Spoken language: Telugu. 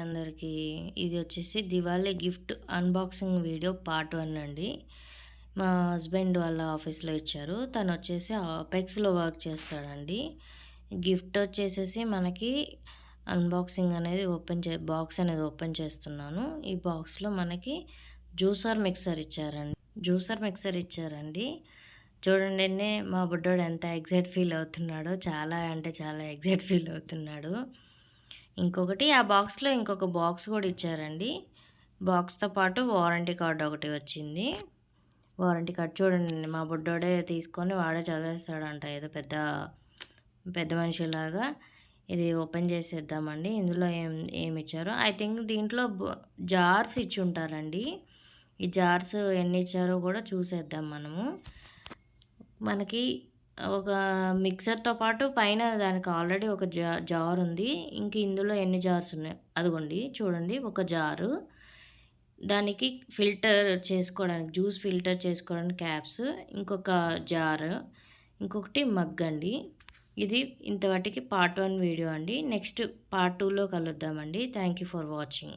అందరికీ ఇది వచ్చేసి Diwali gift unboxing video part 1 అండి. మా హస్బెండ్ వాళ్ళ ఆఫీస్లో ఇచ్చారు. తను వచ్చేసి అపెక్స్లో వర్క్ చేస్తాడండి. గిఫ్ట్ వచ్చేసేసి మనకి అన్బాక్సింగ్ అనేది బాక్స్ అనేది ఓపెన్ చేస్తున్నాను. ఈ బాక్స్లో మనకి జ్యూసర్ మిక్సర్ ఇచ్చారండి. చూడండి మా బుడ్డోడు ఎంత ఎగ్జైట్ ఫీల్ అవుతున్నాడో, చాలా అంటే చాలా ఎగ్జైట్ ఫీల్ అవుతున్నాడు. ఇంకొకటి ఆ బాక్స్లో ఇంకొక బాక్స్ కూడా ఇచ్చారండి. బాక్స్తో పాటు వారంటీ కార్డ్ ఒకటి వచ్చింది. వారంటీ కార్డ్ చూడండి, మా బుడ్డోడే తీసుకొని వాడే చదివేస్తాడంట ఏదో పెద్ద పెద్ద మనిషిలాగా. ఇది ఓపెన్ చేసేద్దామండి. ఇందులో ఏమి ఇచ్చారో ఐ థింక్ దీంట్లో జార్స్ ఇచ్చి ఉంటారండి. ఈ జార్స్ ఎన్ని ఇచ్చారో కూడా చూసేద్దాం మనము. మనకి ఒక మిక్సర్తో పాటు పైన దానికి ఆల్రెడీ ఒక జార్ ఉంది. ఇంక ఇందులో ఎన్ని జార్స్ ఉన్నాయి అదిగోండి చూడండి. ఒక జారు, దానికి ఫిల్టర్ చేసుకోవడానికి జ్యూస్ ఫిల్టర్ చేసుకోవడానికి క్యాప్స్, ఇంకొక జారు, ఇంకొకటి మగ్ అండి. ఇది ఇంతవాటికి పార్ట్ 1 వీడియో అండి. నెక్స్ట్ పార్ట్ 2లో కలుద్దామండి. Thank you for watching.